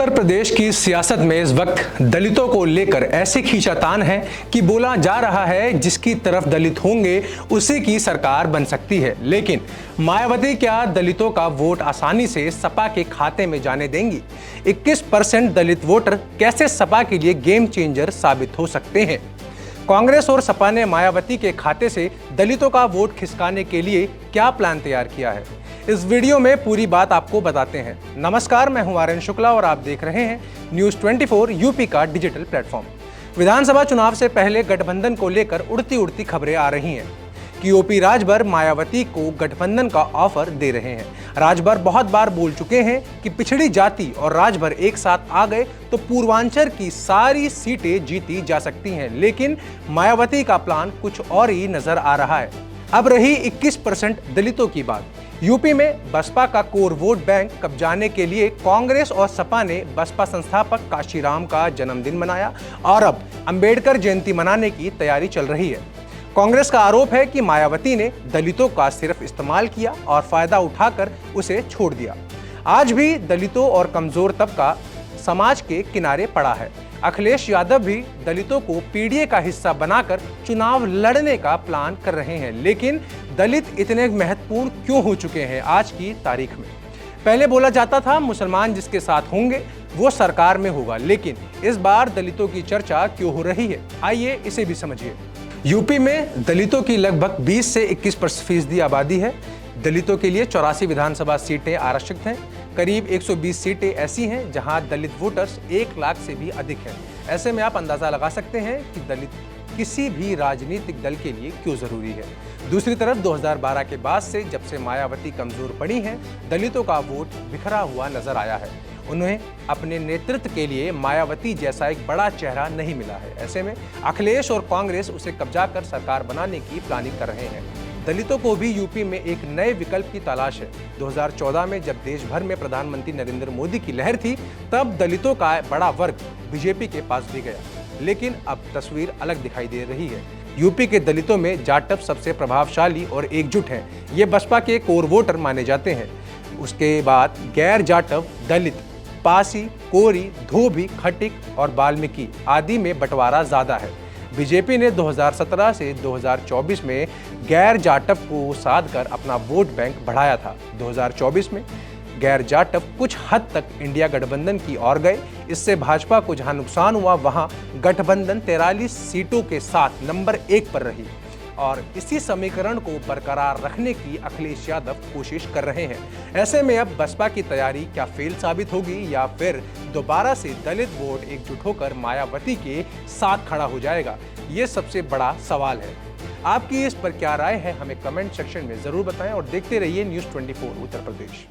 उत्तर प्रदेश की सियासत में इस वक्त दलितों को लेकर ऐसी खींचातान है कि बोला जा रहा है जिसकी तरफ दलित होंगे उसी की सरकार बन सकती है। लेकिन मायावती क्या दलितों का वोट आसानी से सपा के खाते में जाने देंगी? 21% दलित वोटर कैसे सपा के लिए गेम चेंजर साबित हो सकते हैं? कांग्रेस और सपा ने मायावती के खाते से दलितों का वोट खिसकाने के लिए क्या प्लान तैयार किया है? इस वीडियो में पूरी बात आपको बताते हैं। नमस्कार, मैं हूं आर्यन शुक्ला और आप देख रहे हैं न्यूज़ 24 यूपी का डिजिटल प्लेटफॉर्म। विधानसभा चुनाव से पहले गठबंधन को लेकर उड़ती उड़ती खबरें आ रही हैं कि ओपी राजभर मायावती को गठबंधन का ऑफर दे रहे हैं। राजभर बहुत बार बोल चुके हैं कि पिछड़ी जाति और राजभर एक साथ आ गए तो पूर्वांचल की सारी सीटें जीती जा सकती हैं, लेकिन मायावती का प्लान कुछ और ही नजर आ रहा है। अब रही 21% दलितों की बात। यूपी में बसपा का कोर वोट बैंक कब्जाने के लिए कांग्रेस और सपा ने बसपा संस्थापक काशीराम का जन्मदिन मनाया और अब अंबेडकर जयंती मनाने की तैयारी चल रही है। कांग्रेस का आरोप है कि मायावती ने दलितों का सिर्फ इस्तेमाल किया और फायदा उठाकर उसे छोड़ दिया। आज भी दलितों और कमजोर तबका समाज के किनारे पड़ा है। अखिलेश यादव भी दलितों को पीडीए का हिस्सा बनाकर चुनाव लड़ने का प्लान कर रहे हैं। लेकिन दलित इतने महत्वपूर्ण क्यों हो चुके हैं आज की तारीख में? पहले बोला जाता था मुसलमान जिसके साथ होंगे वो सरकार में होगा, लेकिन इस बार दलितों की चर्चा क्यों हो रही है? आइए इसे भी समझिए। यूपी में दलितों की लगभग 20 से 21% आबादी है। दलितों के लिए 84 विधानसभा सीटें आरक्षित हैं। करीब 120 सीटें ऐसी हैं जहां दलित वोटर्स 1 लाख से भी अधिक हैं। ऐसे में आप अंदाजा लगा सकते हैं कि दलित किसी भी राजनीतिक दल के लिए क्यों जरूरी है। दूसरी तरफ 2012 के बाद से जब से मायावती कमजोर पड़ी हैं, दलितों का वोट बिखरा हुआ नजर आया है। उन्हें अपने नेतृत्व के लिए मायावती जैसा एक बड़ा चेहरा नहीं मिला है। ऐसे में अखिलेश और कांग्रेस उसे कब्जा कर सरकार बनाने की प्लानिंग कर रहे हैं। दलितों को भी यूपी में एक नए विकल्प की तलाश है। 2014 में जब देश भर में प्रधानमंत्री नरेंद्र मोदी की लहर थी, तब दलितों का बड़ा वर्ग बीजेपी के पास भी गया, लेकिन अब तस्वीर अलग दिखाई दे रही है। यूपी के दलितों में जाटव सबसे प्रभावशाली और एकजुट हैं। ये बसपा के कोर वोटर माने जाते हैं। उसके बाद गैर जाटव दलित पासी, कोरी, धोबी, खटिक और वाल्मीकि आदि में बंटवारा ज्यादा है। बीजेपी ने 2017 से 2024 में गैर जाटव को साध कर अपना वोट बैंक बढ़ाया था। 2024 में गैर जाटव कुछ हद तक इंडिया गठबंधन की ओर गए। इससे भाजपा को जहां नुकसान हुआ, वहां गठबंधन 43 सीटों के साथ नंबर 1 पर रही और इसी समीकरण को बरकरार रखने की अखिलेश यादव कोशिश कर रहे हैं। ऐसे में अब बसपा की तैयारी क्या फेल साबित होगी या फिर दोबारा से दलित वोट एकजुट होकर मायावती के साथ खड़ा हो जाएगा? ये सबसे बड़ा सवाल है। आपकी इस पर क्या राय है, हमें कमेंट सेक्शन में जरूर बताएं और देखते रहिए न्यूज़ 24 उत्तर प्रदेश।